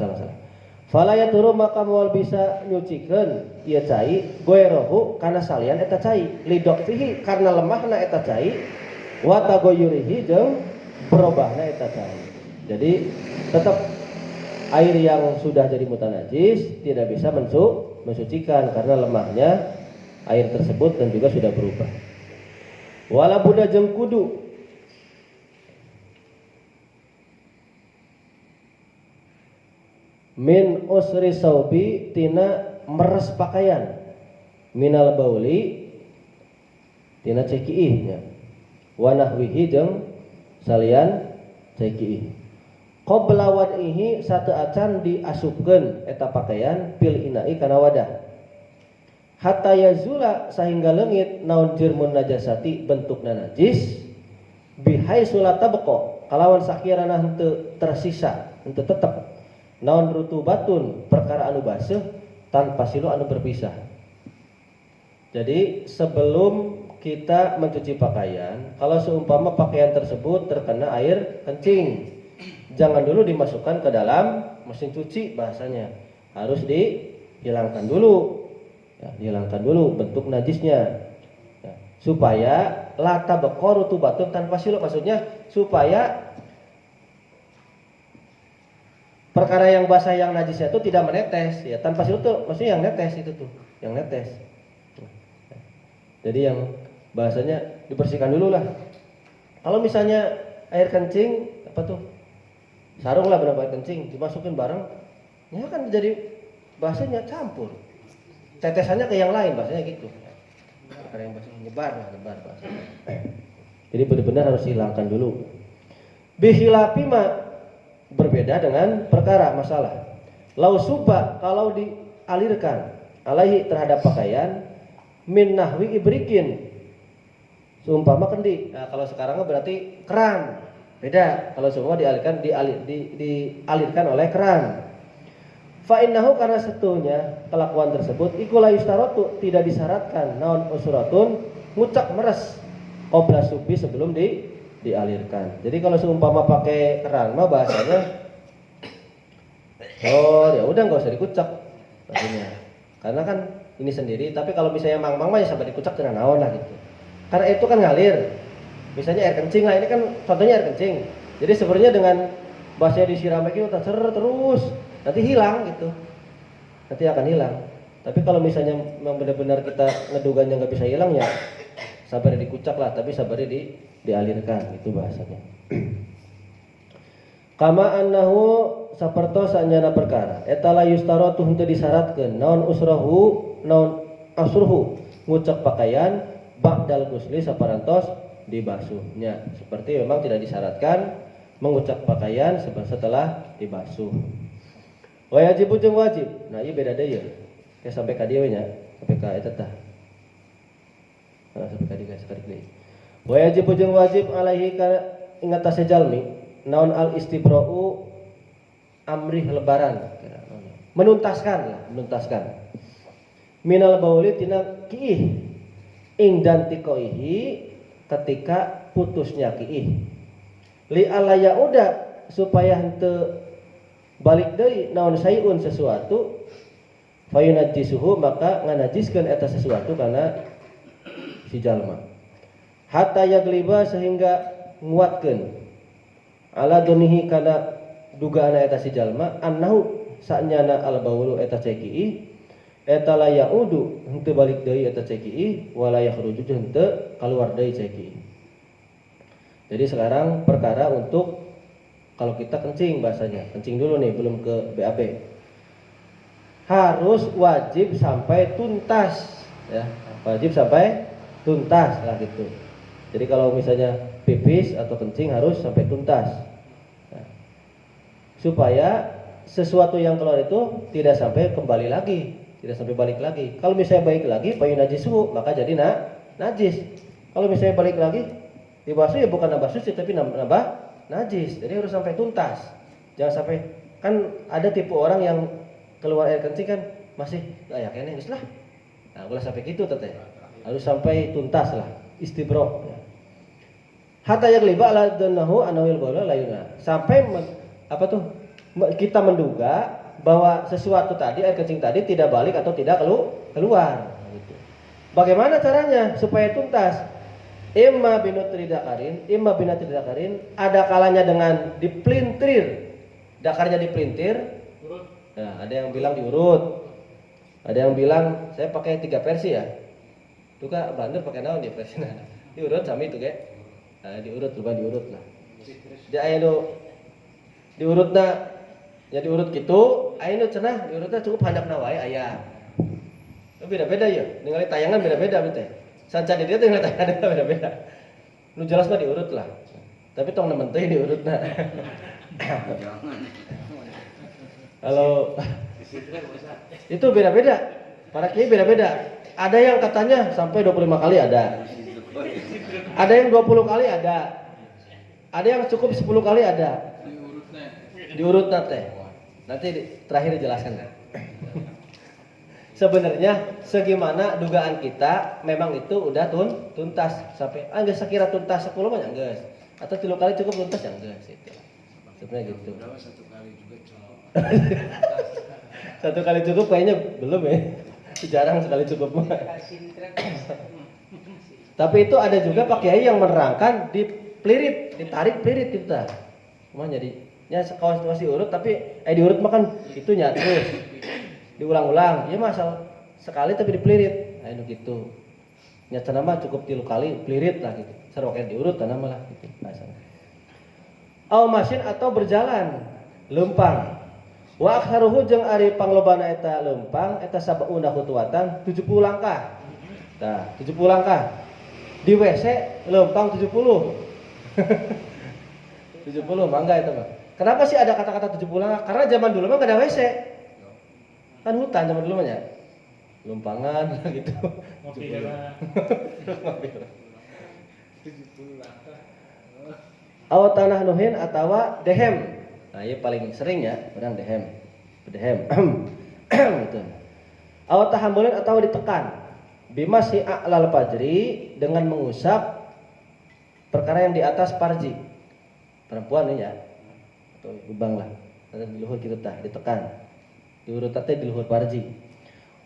Fala yaturu maka moal bisa nyucikeun ieu cai gueruhu kana salian eta cai lidok fihi karena lemahna eta cai wa tagoyurihi jeung berubahna eta cai. Jadi tetap air yang sudah jadi mutanajis tidak bisa mensucikan karena lemahnya air tersebut dan juga sudah berubah. Wala buddha jeung kudu min usri saubi tina meres pakaian minal bauli tina cekiih nya wa nahwihi jeung salian cekiih qabla wad'ihi sateuacan diasupkeun eta pakaian pil ina'i kana wadah hatta yazula sehingga leungit naon jirmun najasati bentukna najis bihai sulata beko kalawan sakirana henteu tersisa henteu tetep naon rutubatun perkara anu baseuh tanpa silu anu berpisah. Jadi sebelum kita mencuci pakaian, kalau seumpama pakaian tersebut terkena air kencing, jangan dulu dimasukkan ke dalam mesin cuci bahasanya. Harus dihilangkan dulu. Ya, dihilangkan dulu bentuk najisnya. Ya, supaya lata bekoru tubatun tanpa silu, maksudnya supaya perkara yang basah yang najisnya itu tidak menetes ya tanpa silu tuh maksudnya yang netes itu tuh yang netes Jadi yang bahasanya dibersihkan dulu lah. Kalau misalnya air kencing apa tuh? Sarung lah berapa air kencing dimasukin bareng, ya kan jadi bahasanya campur. Tetesannya ke yang lain bahasanya gitu. Ada yang bahasanya nyebar bahasanya. Jadi benar-benar harus hilangkan dulu. Bihilapi berbeda dengan perkara masalah. Lau suba kalau dialirkan alaihi terhadap pakaian min nahwi ibrikin seumpama kendi. Nah, kalau sekarang berarti keran. Beda. Kalau semua dialirkan oleh keran. Fa innahu karena setunya kelakuan tersebut iku la yustaratu tidak disyaratkan naon usuratun ngucak meres qabla subi sebelum dialirkan. Jadi kalau seumpama pakai keran mah bahasanya ya udah nggak usah dikucak maksudnya. Karena kan ini sendiri, tapi kalau misalnya mang-mang mah ya sampai dikucak dengan naon lah gitu. Karena itu kan ngalir. Misalnya air kencing lah, ini kan contohnya air kencing. Jadi sebenarnya dengan bahasanya disiram lagi terus nanti hilang gitu. Nanti akan hilang. Tapi kalau misalnya memang benar-benar kita ngeduganya nggak bisa hilang ya sabar dikucak lah, tapi sabarnya dialirkan itu bahasanya. Kama annahu saperto sanyana perkara eta la yustaratu henteu disyaratkeun naon usrahu naon asruhu ngucek pakaian ba'dal ghusli saparantos dibasuhnya. Seperti memang tidak disyaratkan mengucek pakaian setelah dibasuh. Wajib jeung wajib. Nah, ieu beda deui ya. Ya sampai ka dieu nya, sampai ka eta tah. Nah, sampai ka dieu sekali deui. Wajib jeung wajib alaihi ka ingatase jalmi naon al istibra'u amrih lebaran, menuntaskan minal bauli tina kiih ing dan tikoihi ketika putusnya kiih li alaya udah supaya henteu balik deui naon sayun sesuatu fayunajjisuhu maka nganajiskeun eta sesuatu karena si jalma hatta yagliba sehingga nguatkeun ala donihi kana dugaan eta si jalma annahu sanyana al baulu eta ceki eta la yaudu henteu balik deui eta ceki wala yakhruju henteu kaluar deui ceki. Jadi sekarang perkara untuk kalau kita kencing bahasanya kencing dulu nih belum ke BAB harus wajib sampai tuntas ya, wajib sampai tuntas lah gitu. Jadi kalau misalnya pipis atau kencing harus sampai tuntas. Nah, supaya sesuatu yang keluar itu tidak sampai kembali lagi, tidak sampai balik lagi. Kalau misalnya balik lagi, payu najisu, maka jadi najis. Kalau misalnya balik lagi, dibasuh ya bukan nambah suci tapi nambah najis. Jadi harus sampai tuntas. Jangan sampai, kan ada tipe orang yang keluar air kencing kan masih ya kayaknya geus lah. Nah, ulah sampai gitu teteh. Harus sampai tuntas lah, istibro. Ya. Hatta yagliba ala dhannahu anawil bola layuna. Sampai kita menduga bahwa sesuatu tadi air kencing tadi tidak balik atau tidak keluar gitu. Bagaimana caranya supaya tuntas? Imma binutri dakarin, ada kalanya dengan dipelintir. Dakarnya dipelintir. Nah, ada yang bilang diurut. Ada yang bilang saya pakai 3 versi ya. Tuh Kak, Bandur pakai naon ya versina. Diurut sami itu kayak. Nah, diurut lah. Dia aya diurutna ya diurut gitu, aya nu cenah diurutna cukup handapna wae aya. Beda-beda ya, ningali tayangan beda-beda teh. Sanca di dia teh ningali tayangan beda-beda. Nu jelas mah diurut lah. Tapi tong nemen teh diurutna. Kalau itu beda-beda. Para kiai beda-beda. Ada yang katanya sampai 25 kali ada. Ada yang 20 kali ada. Ada yang cukup 10 kali ada. Diurut teh. Nanti terakhir dijelaskan. Sebenarnya segimana dugaan kita memang itu udah tuntas sampai geus sakira tuntas 10 mah geus. Atau 3 kali cukup tuntas ya geus itu. Sebenarnya gitu. Satu kali cukup kayaknya belum ya. Jarang sekali cukup mah. Tapi itu ada juga Pak Kiai yang menerangkan dipelirit, ditarik pelirit kita. Cuma jadinya kalau masih urut tapi diurut makan itunya terus diulang-ulang. Ya masal sekali tapi dipelirit. Nah itu gitu. nya cenah mah cukup 3 kali plirit lah gitu. Sareng diurut tanah mah lah gitu bahasana. Au masin atau berjalan lempang. Wa aktsaruhu jeung ari panglobana eta lempang eta sabauna khutuwatan 70 langkah. Tah, 70 langkah. Di WC lempang 70. 70 mangga itu mah. Kenapa sih ada kata-kata 70 langkah? Karena zaman dulu mah enggak ada WC. Kan hutan zaman dulu mah ya. Lumpangan gitu. Ngopi heula. 70 langkah. Aw tanah nuhin atawa dehem. Nah, ini paling sering ya, orang dehem. Gitu. Aw tahammulin atau ditekan. Bimasi a'lal fajri dengan mengusap perkara yang di atas parji. Perempuan ini ya. Atau gebang lah. Di luhur kitu tah ditekan. Diurut teh di luhur parji.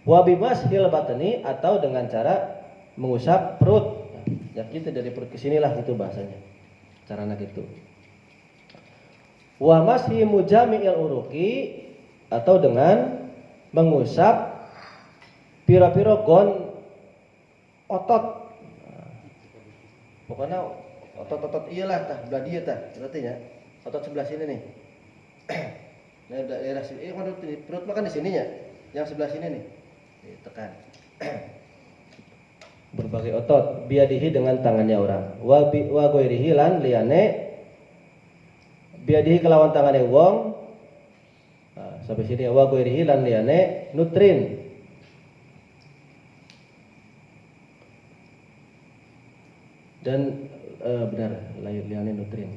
Wa bimashil batni atau dengan cara mengusap perut. Ya kita dari perut ke sinilah gitu bahasanya. Caranya gitu. Wa mashi mujami'il uruqi atau dengan mengusap pira-pira gon otot. Pokoknya otot-otot iyalah tah belah dia tah berarti ya. Otot sebelah sini nih. Nah, daerah sini perut makan di sininya. Yang sebelah sini nih. Ditekan. Berbagai otot biadihi dengan tangannya orang. Wa ghairihi lan liyane biadihi kelawan tangane wong. Nah, sampai sini wa ghairihi lan liyane nutrin. Dan benar liyane nutrin.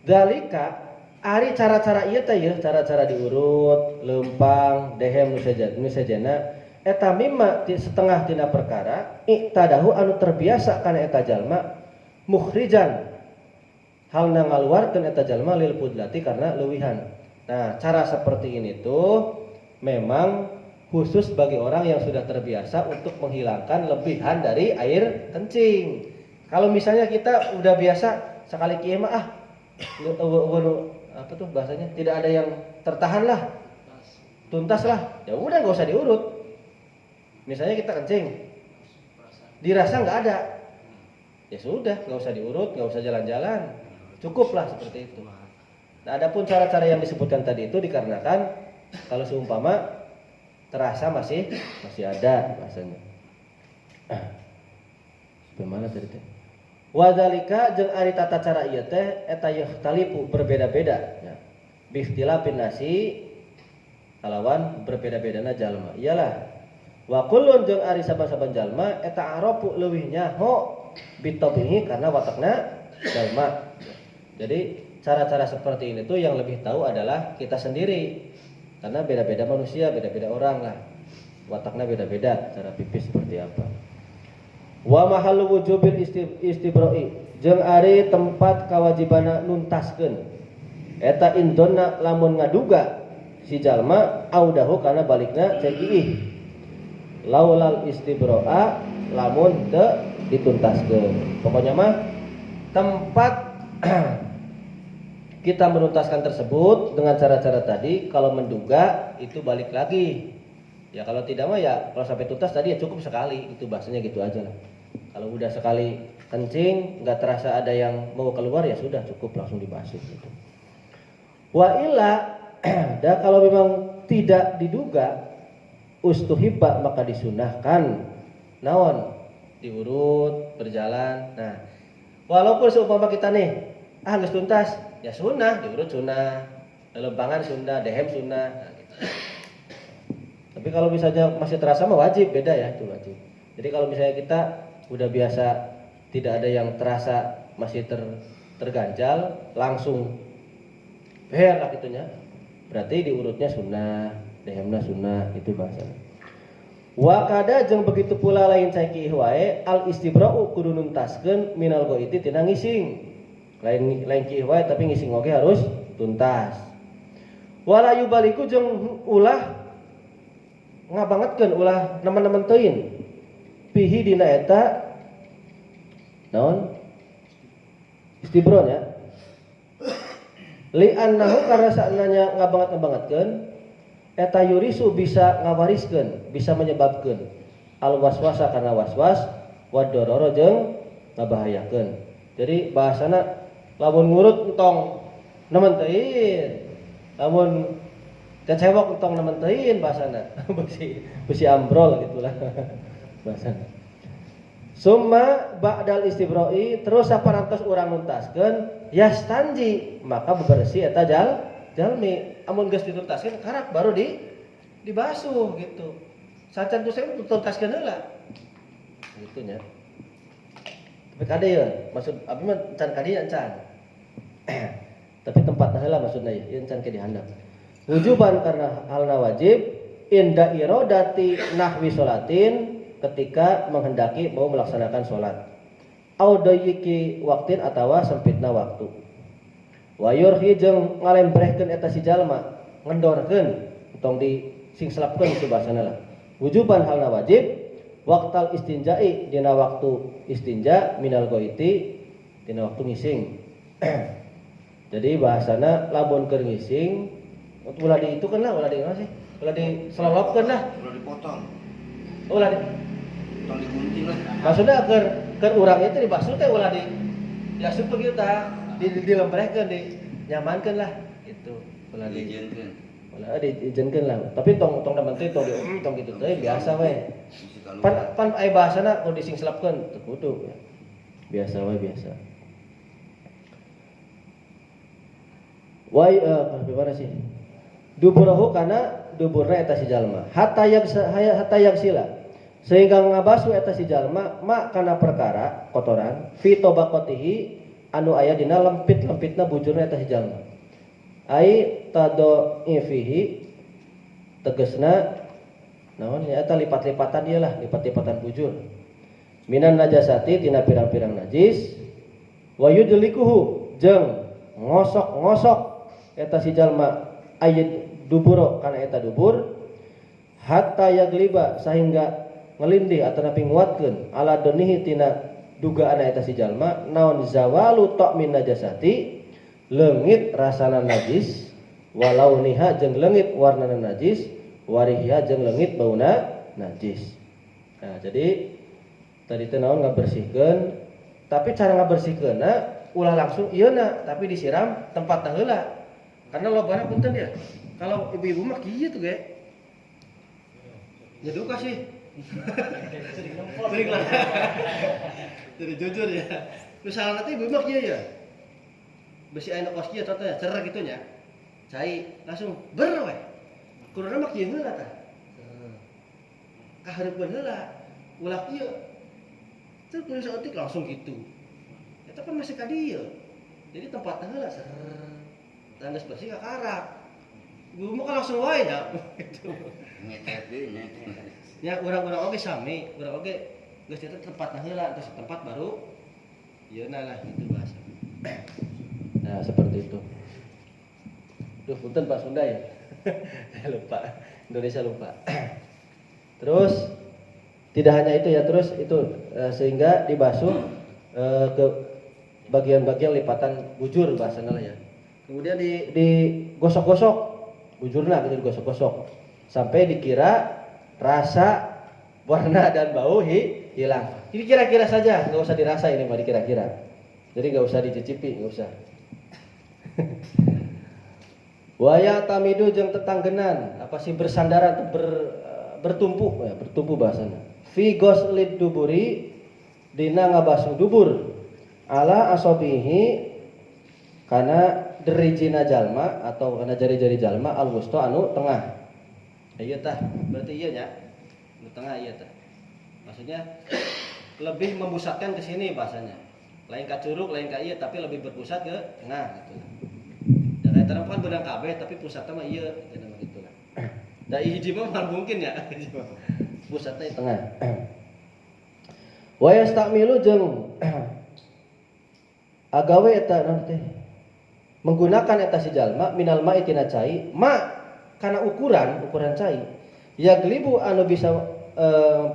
Dalika ari cara-cara ieu teh ya, cara-cara diurut, lempang, dehem nu sajana eta mimma setengah tina perkara iktadahu anu terbiasa kana eta jalma mukhrijan halna ngaluarkeun eta jalma lil pudlati karena leuwihan. Nah, cara seperti ini tuh memang khusus bagi orang yang sudah terbiasa untuk menghilangkan lebihan dari air kencing. Kalau misalnya kita udah biasa sekali kieu mah apa tuh bahasanya? Tidak ada yang tertahan lah. Tuntas lah. Ya udah enggak usah diurut. Misalnya kita kencing. Dirasa enggak ada. Ya sudah, enggak usah diurut, enggak usah jalan-jalan. Cukuplah seperti itu. Nah, adapun cara-cara yang disebutkan tadi itu dikarenakan kalau seumpama terasa masih ada bahasanya. Bagaimana tadi teh? Wadzalika jeung ari tata cara ieu teh eta yahtalifu berbeda-beda ya. Bi ikhtilafin nasi kalawan berbeda-bedana jalma. Iyalah. Wa kullun jeung ari saban-saban jalma eta arafu leuwih nyaho bitabihi karena watakna jalma. Jadi cara-cara seperti ini tuh yang lebih tahu adalah kita sendiri. Karena beda-beda manusia, beda-beda orang lah. Watakna beda-beda cara pipis seperti apa. Wa mahallu wujubil istibra'i jeung ari tempat kawajibana nuntaskeun eta indonna lamun ngaduga si jalma audahu kana balikna cekiih laulal istibra'a lamun teu dituntaskeun. Pokoknya mah tempat kita menuntaskan tersebut dengan cara-cara tadi kalau menduga itu balik lagi. Ya kalau tidak mah ya kalau sampai tuntas tadi ya cukup sekali, itu bahasanya gitu aja lah. Kalau udah sekali kencing nggak terasa ada yang mau keluar ya sudah cukup langsung dibasuh gitu. Wa illa dan kalau memang tidak diduga ustuhibba maka disunahkan naon diurut berjalan. Nah walaupun seumpama kita nih geus tuntas ya sunnah diurut sunnah, lempangan sunnah, dehem sunnah. Nah, gitu. Tapi kalau misalnya masih terasa mah wajib, beda ya itu wajib. Jadi kalau misalnya kita udah biasa tidak ada yang terasa masih terganjal langsung beher lah gitunya. Berarti diurutnya sunnah, dehemna sunnah itu bahasanya. Wa kada jeung begitu pula lain saiki wae al istibra'u kudu nuntaskeun minal ghaiti tina ngising. Lain ki wae tapi ngising oge harus tuntas. Wala yubaliku jeung ulah ngabangetkeun ulah nemen-nemen teuing. Pihi dina eta naon? Istibron ya. Li annahu karena saananya ngabanget-ngabangetkeun eta yurisu bisa ngawariskeun, bisa menyebabkeun al waswasa karena waswas wadororo jeung ngabahayakeun. Jadi bahasana lamun ngurut entong nemen teuing, lamun kecewok entong nemen teuing bahasana. besi ambrol gitulah bahasana. Summa ba'dal istibra'i terus saparantos urang nuntaskeun yastanji maka bebersih eta jalmi amun geus dituntaskeun karak baru dibasuh gitu. Sacan tuh saya tuntaskeun heula. Gitu nya. Tapi kade ya, maksud abi mah can kadinya can. Tapi tempatna heula maksudna ya, ieu can ke dihandap. Wujuban karena halna wajib inda iradati nahwi sholatin ketika menghendaki mau melaksanakan sholat. Audayiki waktin atawa sempitna waktu. Wayurhi jeung ngalembrehkeun eta si jalma, ngendorkeun tong di sing selapkeun itu bahasana lah. Wujuban halna wajib waqtal istinja'i dina waktu istinja minal goiti dina waktu ngising. Jadi bahasana lamun keur ngising ulah di itu kan lah, ulah di mana sih? Ulah di selolopkeun lah. Udah dipotong. Ulah di Tong digunting lah. maksudnya keur urang itu dibasuh teh ulah di diasup kieu tah, dilembrehkeun, dinyamankeun lah gitu. Ulah di Diizinkeun. ulah diizinkeun lah. Tapi tong daman teh tong kitu teh biasa we. Mesti kalau Pan aya bahasana kudu disingselapkeun teu kudu ya. Biasa we biasa. Wai bagaimana sih? Duburahu kana duburna eta si jalma. Hatta yagsila. Sehingga ngabasuh eta si jalma mak kana perkara kotoran fi tobaqatihi anu aya dina lempit-lempitna bujurna eta si jalma. Ai tadaifihi tegasna naon ya eta lipat-lipatan ieu lah, lipat-lipatan bujur. Minan najasati tina pirang-pirang najis wa yudlikuhu jeung ngosok-ngosok eta si jalma ayat duburo kana eta dubur hatta yagliba sehingga ngelindih atau napi nguatkeun ala donihi tina dugaan eta si jalma naon zawalu ta'min najasati leungit rasana najis walau niha jeung leungit warnana najis warihya jeung leungit bauna najis. Nah, jadi tadi teh naon ngabersihkeun tapi cara ngabersihkeunna ulah langsung ieuna tapi disiram tempatna heula. Karena lobana punten ya. Kalau ibu-ibu mah kieu tuh ge. Nyeduh kasih. Jadi jujur ya. Misalnya nanti ibu mah kieu ya. Besi aya kos kieu teh cerah gitu nya. Cai langsung ber we. Kuduna mah kieu heula tah. Kahareupeun heula. Ulah kieu. Terus kudu saeutik langsung gitu. Eta kan masih ka dieu. Jadi tempatna heula ser. Tangges bersih ka karak. Ibu mah kan langsung wae nya. Gitu. ngetet deui ngetet. Ya urang-urang oge sami, urang oge geus eta tempatna heula, terus tempat baru ieuna lah gitu bahasa. Nah, seperti itu. Duh, punten Pak Sunda ya. Lupa. Indonesia lupa. Terus tidak hanya itu ya, terus itu sehingga dibasuh ke bagian-bagian lipatan bujur bahasana lah ya. Kemudian digosok-gosok bujurna gitu digosok-gosok sampai dikira rasa, warna dan bau hilang. Ini kira-kira saja, nggak usah dirasa ini mah dikira-kira. Jadi nggak usah dicicipi, nggak usah. Waya tamidu jeung tetanggenan, apa sih bersandaran bertumpu ya, bertumpu bahasana. Fi ghuslid duburi dina ngabasuh dubur ala asabihi kana derijina jalma atau kana jari-jari jalma al-wusta anu tengah. Iya tah, berarti iya nya. Anu tengah iya tah. Maksudnya lebih membusatkan ke sini bahasanya. Lain ka curug, lain ka ieu tapi lebih berpusat ke tengah gitu. Ya kayak terang kan benang kabeh tapi pusatnya mah ieu cenah mah gitu lah. Da hiji mah mungkin ya. Pusatnya di tengah. Wa yastamilu jeung agawe eta naon teh? Menggunakan eta si jalma minal ma'i tina cai, ma kana ukuran cai. Ya glibu anu bisa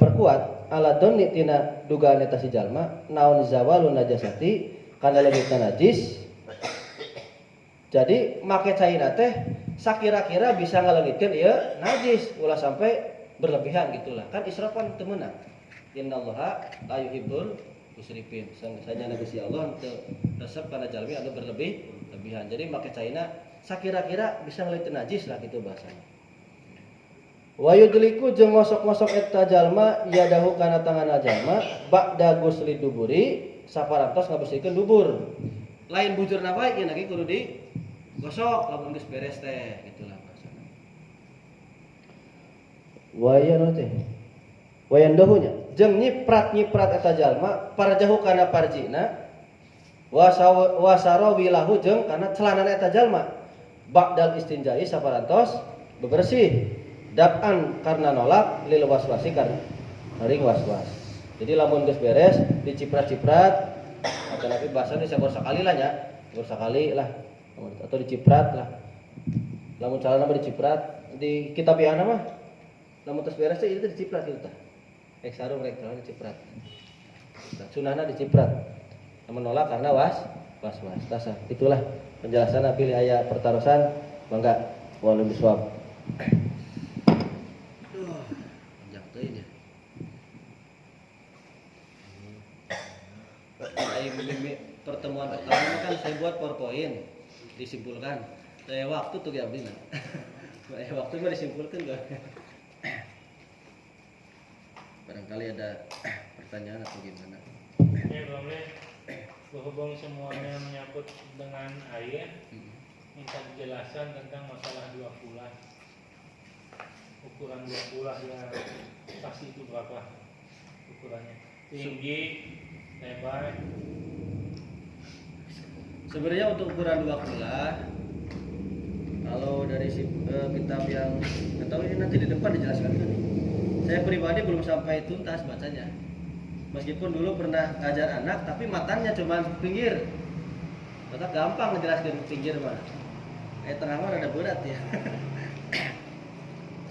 perkuat ala donni tina dugaan eta si jalma naon zawalun najasati kana lebihna najis. Jadi make caina teh sakira-kira bisa ngaleungitkeun ieu najis ulah sampai berlebihan gitulah. Kan israf kan teu meunang. Innallaha la yuhibbul musrifin. Saja na Gusti Allah teu resep kana jalmi anu berlebihan. Jadi make caina sakira-kira bisa ngeuleutkeun najis lah gitu bahasana. Wa yudliku jeung ngosok-ngosok eta jalma yadahu kana tanganna jalma ba'da gusli duburi saparantos ngabersihkeun dubur. Lain bujurna bae ieu lagi kudu digosok lamun geus beres teh gitulah bahasana. Wa yanu teh. Wa yandahunya jeung nyiprat-nyiprat eta jalma parjahu kana parjina wa sarawilahu jeung kana celanana eta jalma ba'dal istinjai saparantos bebersih. Dab'an karena nolak lil waswasi karena ring waswas. Jadi lamun geus beres diciprat-ciprat atau nanti bahasanya sabor sakali lah nya, sabor sakali lah atau diciprat lah. Lamun calana mah diciprat di kitabiana mah lamun tos beres teh itu diciprat kitu tah. Sarung rek diciprat. Sunahna diciprat. Lamun nolak karena waswas. Tasa itulah penjelasan pilih aya pertarosan mangga walum bisawab. Pertemuan pertama kan saya buat PowerPoint disimpulkan. Saya waktu tuh ya abdi. Waktu mah disimpulkan enggak? Barangkali ada pertanyaan atau gimana? Ya, boleh. Berhubung semuanya menyangkut dengan air, minta dijelasan tentang masalah dua kulah. Ukuran dua kulah yang pasti itu berapa ukurannya? Tinggi, lebar. Sebenarnya untuk ukuran dua kulah, kalau dari kitab yang atau ini nanti di depan dijelaskan. Saya pribadi belum sampai tuntas bacanya. Meskipun dulu pernah ngajar anak, tapi matanya cuma pinggir. Tetap gampang menjelaskan pinggir mah. Tengah mah ada berat ya.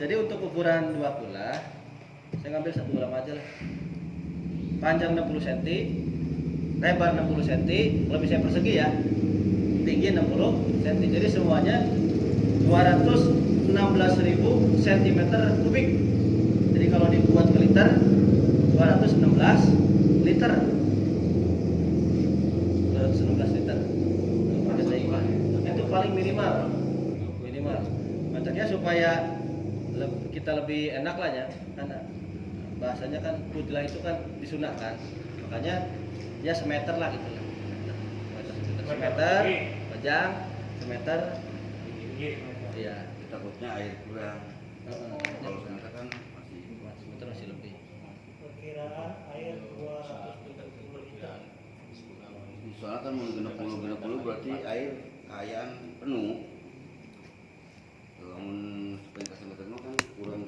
Jadi untuk ukuran dua kulah, saya ngambil satu ulam aja lah. Panjang 60 cm, lebar 60 cm, kalau bisa persegi ya, tinggi 60 cm. Jadi semuanya 216.000 cm kubik. Jadi kalau dibuat ke liter, 216 liter. 216 liter. Itu paling minimal. Maksudnya supaya kita lebih enak lah ya, karena bahasanya kan putlah itu kan disunahkan, makanya ya semeter lah gitu lah, semeter panjang, semeter iya. Takutnya air kurang. Kalau semeter kan semeter masih lebih. Perkiraan air 270 liter. Soalnya kan mau 60 berarti air kayaan